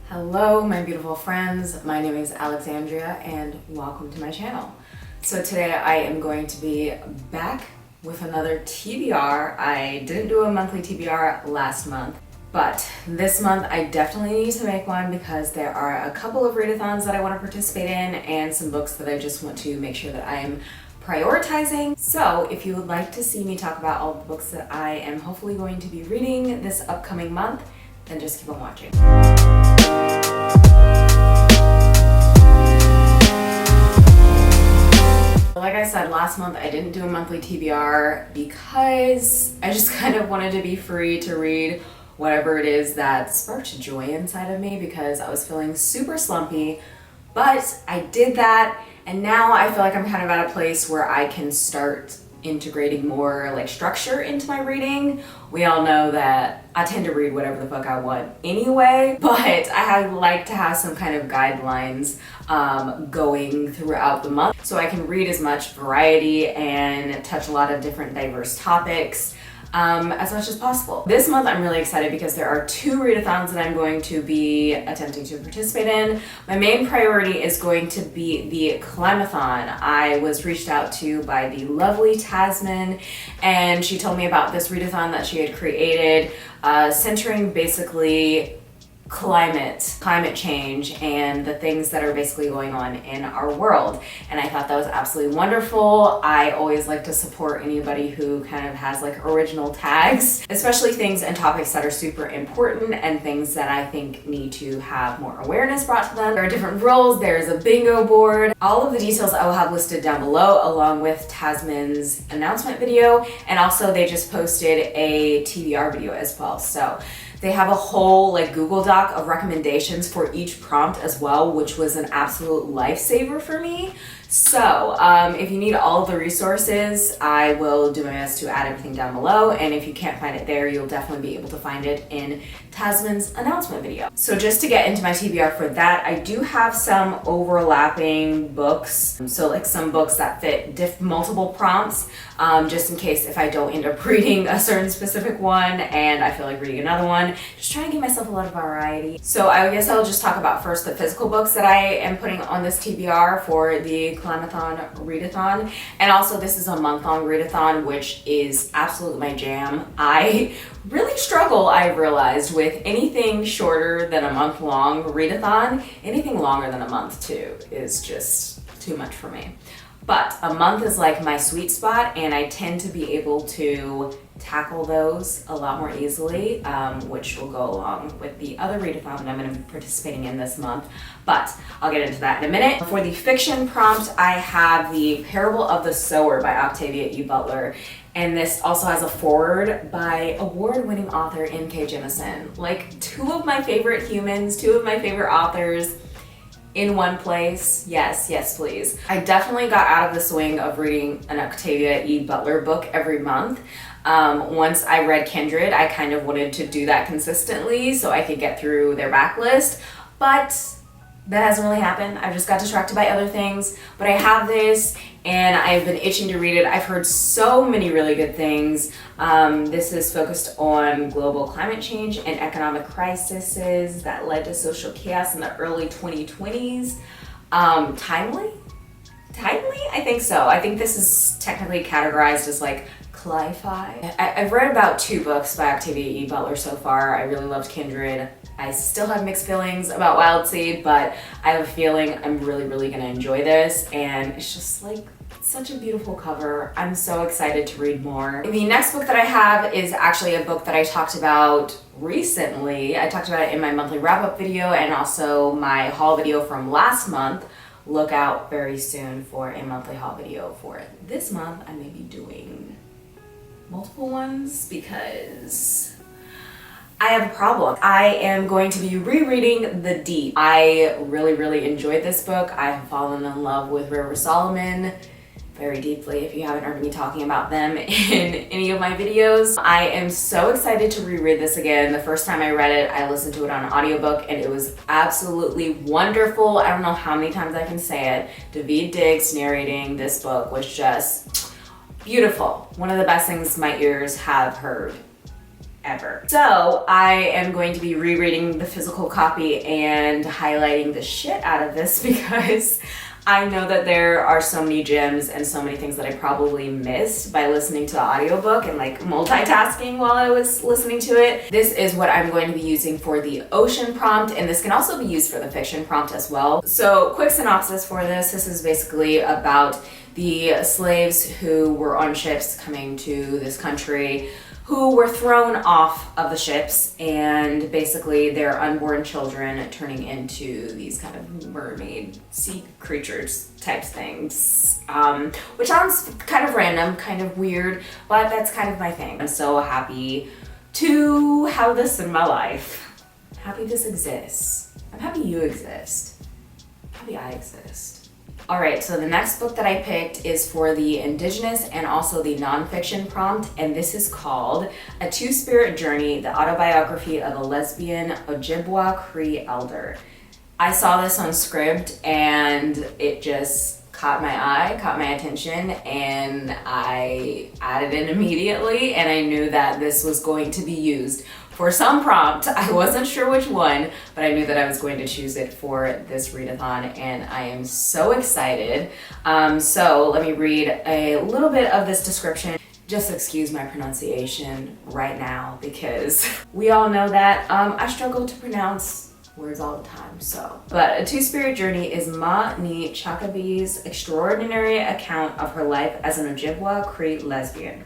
Hello my beautiful friends, my name is Alexandria and welcome to my channel. So today I am going to be back with another TBR. I didn't do a monthly TBR last month, but this month I definitely need to make one because there are a couple of readathons that I want to participate in and some books that I just want to make sure that I am prioritizing. So if you would like to see me talk about all the books that I am hopefully going to be reading this upcoming month, then just keep on watching. Like I said, last month I didn't do a monthly TBR because I just kind of wanted to be free to read whatever it is that sparked joy inside of me because I was feeling super slumpy. But I did that, and now I feel like I'm kind of at a place where I can start integrating more like structure into my reading. We all know that I tend to read whatever the fuck I want anyway, but I like to have some kind of guidelines going throughout the month so I can read as much variety and touch a lot of different diverse topics as much as possible. This month I'm really excited because there are two readathons that I'm going to be attempting to participate in. My main priority is going to be the Climathon. I was reached out to by the lovely Tasman, and she told me about this readathon that she had created centering basically climate change and the things that are basically going on in our world, and I thought that was absolutely wonderful. I always like to support anybody who kind of has like original tags, especially things and topics that are super important and things that I think need to have more awareness brought to them. There are different roles, there's a bingo board. All of the details I will have listed down below along with Tasman's announcement video, and also they just posted a TBR video as well. So they have a whole like Google Doc of recommendations for each prompt as well, which was an absolute lifesaver for me. So if you need all of the resources, I will do my best to add everything down below, and if you can't find it there, you'll definitely be able to find it in Tasman's announcement video. So just to get into my TBR for that, I do have some overlapping books, so like some books that fit multiple prompts, just in case if I don't end up reading a certain specific one and I feel like reading another one, just trying to give myself a lot of variety. So I guess I'll just talk about first the physical books that I am putting on this TBR for the Climathon readathon, and also this is a month-long readathon, which is absolutely my jam. I really struggle, I've realized, with anything shorter than a month-long readathon. Anything longer than a month too is just too much for me. But a month is like my sweet spot, and I tend to be able to tackle those a lot more easily, which will go along with the other readathon that I'm going to be participating in this month. But I'll get into that in a minute. For the fiction prompt, I have The Parable of the Sower by Octavia E. Butler. And this also has a foreword by award-winning author N.K. Jemisin. Like, two of my favorite humans, two of my favorite authors in one place. Yes, yes, please. I definitely got out of the swing of reading an Octavia E. Butler book every month. Once I read Kindred, I kind of wanted to do that consistently so I could get through their backlist, but that hasn't really happened. I've just got distracted by other things, but I have this and I've been itching to read it. I've heard so many really good things. This is focused on global climate change and economic crises that led to social chaos in the early 2020s. Timely? I think so. I think this is technically categorized as like Cli-fi. I've read about 2 books by Octavia E. Butler so far. I really loved Kindred. I still have mixed feelings about Wild Seed, but I have a feeling I'm really gonna enjoy this, and it's just like such a beautiful cover. I'm so excited to read more. The next book that I have is actually a book that I talked about recently. I talked about it in my monthly wrap-up video and also my haul video from last month. Look out very soon for a monthly haul video for it. This month I may be doing multiple ones because I have a problem. I am going to be rereading The Deep. I really enjoyed this book. I have fallen in love with River Solomon very deeply, if you haven't heard me talking about them in any of my videos. I am so excited to reread this again. The first time I read it, I listened to it on an audiobook and it was absolutely wonderful. I don't know how many times I can say it. Daveed Diggs narrating this book was just beautiful. One of the best things my ears have heard ever. So I am going to be rereading the physical copy and highlighting the shit out of this because I know that there are so many gems and so many things that I probably missed by listening to the audiobook and like multitasking while I was listening to it. This is what I'm going to be using for the ocean prompt, and this can also be used for the fiction prompt as well. So quick synopsis for this. This is basically about the slaves who were on ships coming to this country who were thrown off of the ships, and basically their unborn children turning into these kind of mermaid sea creatures type things, which sounds kind of random, kind of weird, but that's kind of my thing. I'm so happy to have this in my life. Happy this exists. I'm happy you exist. Happy I exist. All right, so the next book that I picked is for the Indigenous and also the nonfiction prompt, and this is called A Two-Spirit Journey, the autobiography of a lesbian Ojibwa Cree elder. I saw this on Scribd and it just caught my eye, caught my attention, and I added it immediately, and I knew that this was going to be used for some prompt. I wasn't sure which one, but I knew that I was going to choose it for this readathon, and I am so excited. So let me read a little bit of this description. Just excuse my pronunciation right now because we all know that I struggle to pronounce words all the time. But A Two-Spirit Journey is Ma Ni Chakabi's extraordinary account of her life as an Ojibwa Cree lesbian.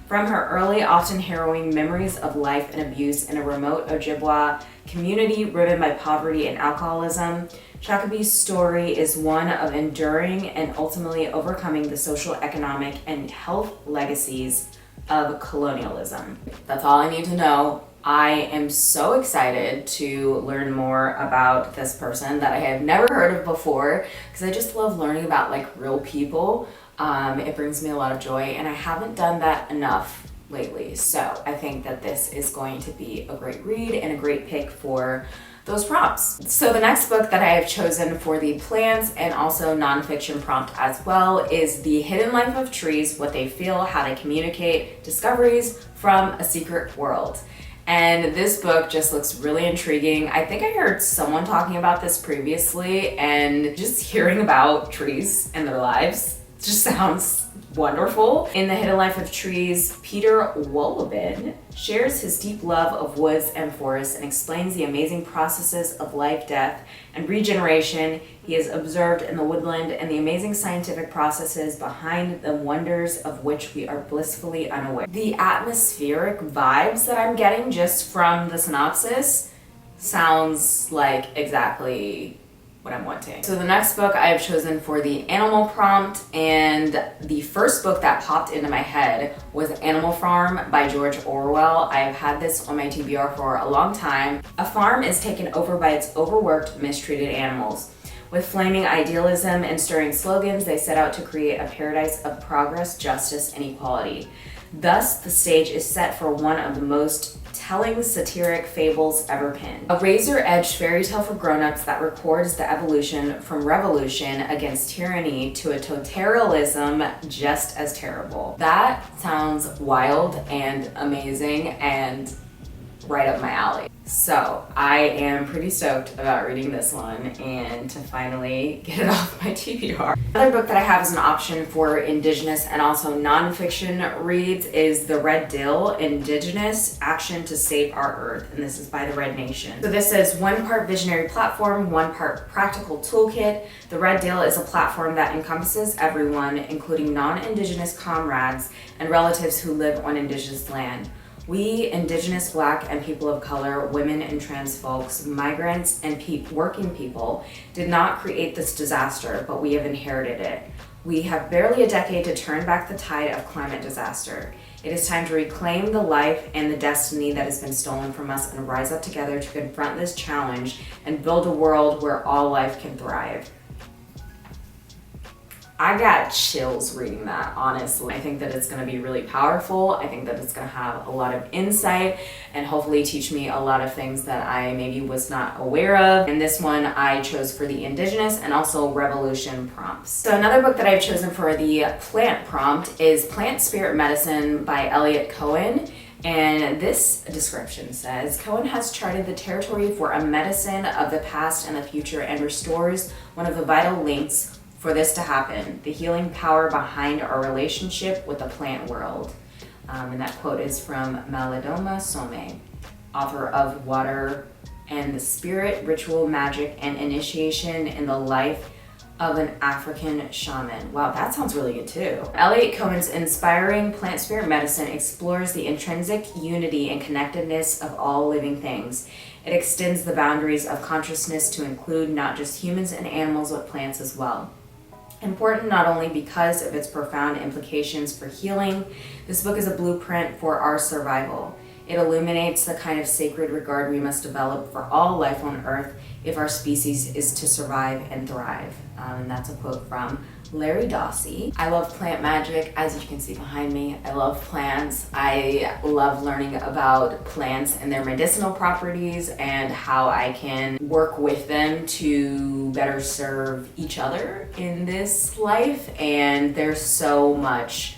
From her early, often harrowing memories of life and abuse in a remote Ojibwa community riven by poverty and alcoholism, Chakabi's story is one of enduring and ultimately overcoming the social, economic, and health legacies of colonialism. That's all I need to know. I am so excited to learn more about this person that I have never heard of before because I just love learning about like real people. It brings me a lot of joy, and I haven't done that enough lately. So I think that this is going to be a great read and a great pick for those prompts. So the next book that I have chosen for the plants and also nonfiction prompt as well is The Hidden Life of Trees, What They Feel, How They Communicate, Discoveries from a Secret World. And this book just looks really intriguing. I think I heard someone talking about this previously, and just hearing about trees and their lives just sounds wonderful. In The Hidden Life of Trees, Peter Wollobin shares his deep love of woods and forests and explains the amazing processes of life, death, and regeneration he has observed in the woodland and the amazing scientific processes behind the wonders of which we are blissfully unaware. The atmospheric vibes that I'm getting just from the synopsis sounds like exactly what I'm wanting. So the next book I have chosen for the animal prompt, and the first book that popped into my head was Animal Farm by George Orwell. I have had this on my TBR for a long time. A farm is taken over by its overworked, mistreated animals. With flaming idealism and stirring slogans, they set out to create a paradise of progress, justice, and equality. Thus, the stage is set for one of the most telling satiric fables ever penned. A razor-edged fairy tale for grown-ups that records the evolution from revolution against tyranny to a totalitarianism just as terrible. That sounds wild and amazing and right up my alley. So I am pretty stoked about reading this one and to finally get it off my TBR. Another book that I have as an option for Indigenous and also nonfiction reads is The Red Dill, Indigenous Action to Save Our Earth, and this is by the Red Nation. So this is one part visionary platform, one part practical toolkit. The Red Dill is a platform that encompasses everyone, including non-Indigenous comrades and relatives who live on Indigenous land. We, Indigenous, Black, and people of color, women and trans folks, migrants, and working people did not create this disaster, but we have inherited it. We have barely a decade to turn back the tide of climate disaster. It is time to reclaim the life and the destiny that has been stolen from us and rise up together to confront this challenge and build a world where all life can thrive. I got chills reading that, honestly. I think that it's going to be really powerful. I think that it's going to have a lot of insight and hopefully teach me a lot of things that I maybe was not aware of. And this one I chose for the Indigenous and also Revolution prompts. So another book that I've chosen for the plant prompt is Plant Spirit Medicine by Elliot Cohen. And this description says, Cohen has charted the territory for a medicine of the past and the future and restores one of the vital links for this to happen, the healing power behind our relationship with the plant world. And that quote is from Malidoma Some, author of Water and the Spirit, Ritual, Magic, and Initiation in the Life of an African Shaman. Wow, that sounds really good too. Eliot Cohen's inspiring plant spirit medicine explores the intrinsic unity and connectedness of all living things. It extends the boundaries of consciousness to include not just humans and animals, but plants as well. Important not only because of its profound implications for healing, this book is a blueprint for our survival. It illuminates the kind of sacred regard we must develop for all life on Earth if our species is to survive and thrive. And that's a quote from Larry Dossey. I love plant magic, as you can see behind me. I love plants. I love learning about plants and their medicinal properties and how I can work with them to better serve each other in this life. And there's so much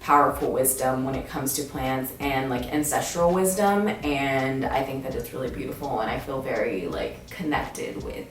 powerful wisdom when it comes to plants and like ancestral wisdom, and I think that it's really beautiful, and I feel very like connected with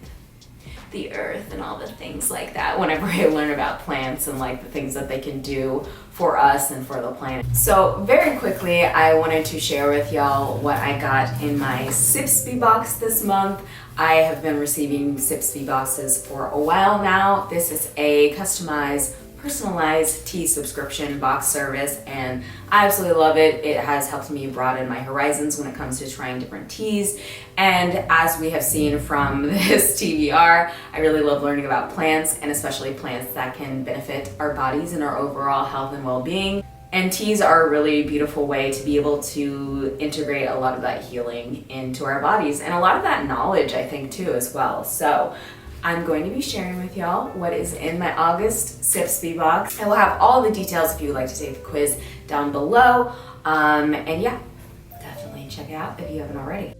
the earth and all the things like that whenever I learn about plants and like the things that they can do for us and for the planet. So very quickly, I wanted to share with y'all what I got in my Sipsy box this month. I have been receiving Sipsy boxes for a while now. This is a customized personalized tea subscription box service, and I absolutely love it. It has helped me broaden my horizons when it comes to trying different teas, and as we have seen from this TBR, I really love learning about plants, and especially plants that can benefit our bodies and our overall health and well-being. And teas are a really beautiful way to be able to integrate a lot of that healing into our bodies, and a lot of that knowledge, I think, too, as well. So I'm going to be sharing with y'all what is in my August Sipsy box. I will have all the details if you would like to take the quiz down below. And yeah, definitely check it out if you haven't already.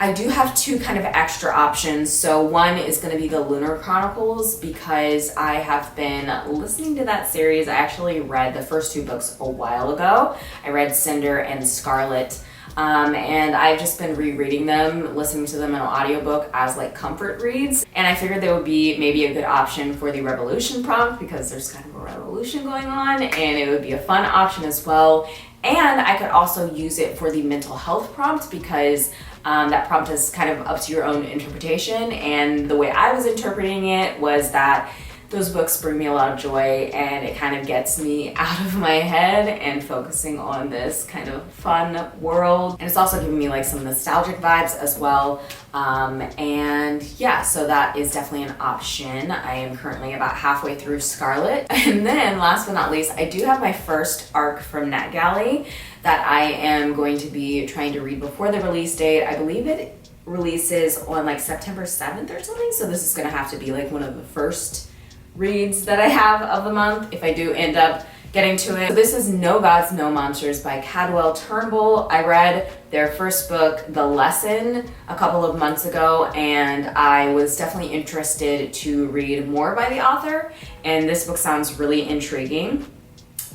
I do have two kind of extra options. So one is going to be the Lunar Chronicles, because I have been listening to that series. I actually read the first two books a while ago. I read Cinder and Scarlet, and I've just been rereading them, listening to them in an audiobook as like comfort reads. And I figured there would be maybe a good option for the Revolution prompt, because there's kind of a revolution going on, and it would be a fun option as well. And I could also use it for the mental health prompt, because that prompt is kind of up to your own interpretation, and the way I was interpreting it was that those books bring me a lot of joy, and it kind of gets me out of my head and focusing on this kind of fun world. And it's also giving me like some nostalgic vibes as well. And yeah, so that is definitely an option. I am currently about halfway through Scarlet. And then last but not least, I do have my first arc from NetGalley that I am going to be trying to read before the release date. I believe it releases on like September 7th or something. So this is gonna have to be like one of the first reads that I have of the month if I do end up getting to it. So this is No Gods, No Monsters by Cadwell Turnbull. I read their first book, The Lesson, a couple of months ago, and I was definitely interested to read more by the author, and this book sounds really intriguing.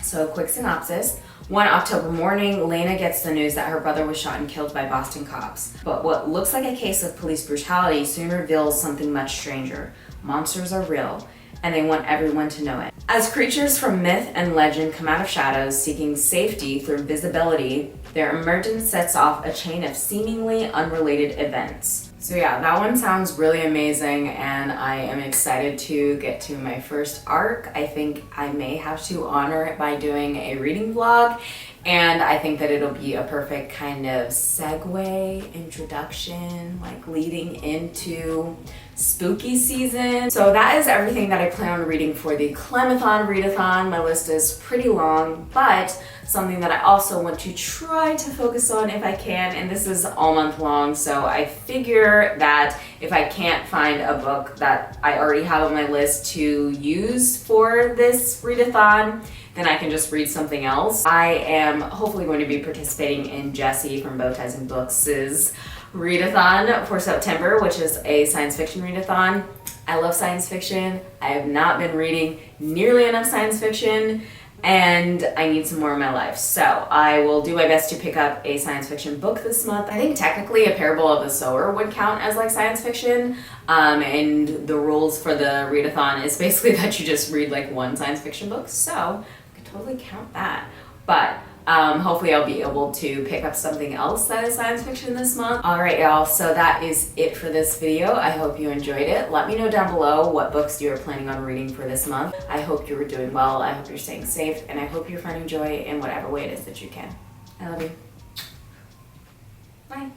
So quick synopsis. One October morning, Lena gets the news that her brother was shot and killed by Boston cops. But what looks like a case of police brutality soon reveals something much stranger. Monsters are real, and they want everyone to know it. As creatures from myth and legend come out of shadows seeking safety through visibility, their emergence sets off a chain of seemingly unrelated events. So yeah, that one sounds really amazing, and I am excited to get to my first arc. I think I may have to honor it by doing a reading vlog, and I think that it'll be a perfect kind of segue, introduction, like leading into spooky season. So that is everything that I plan on reading for the Climathon Readathon. My list is pretty long, but something that I also want to try to focus on if I can, and this is all month long, so I figure that if I can't find a book that I already have on my list to use for this readathon, then I can just read something else. I am hopefully going to be participating in Jessie from Bow Ties and Books' readathon for September, which is a science fiction readathon. I love science fiction. I have not been reading nearly enough science fiction, and I need some more in my life. So I will do my best to pick up a science fiction book this month. I think technically A Parable of the Sower would count as like science fiction. And the rules for the readathon is basically that you just read like one science fiction book. So I could totally count that. But hopefully I'll be able to pick up something else that is science fiction this month. All right, y'all, so that is it for this video. I hope you enjoyed it. Let me know down below what books you are planning on reading for this month. I hope you're doing well. I hope you're staying safe, and I hope you're finding joy in whatever way it is that you can. I love you. Bye.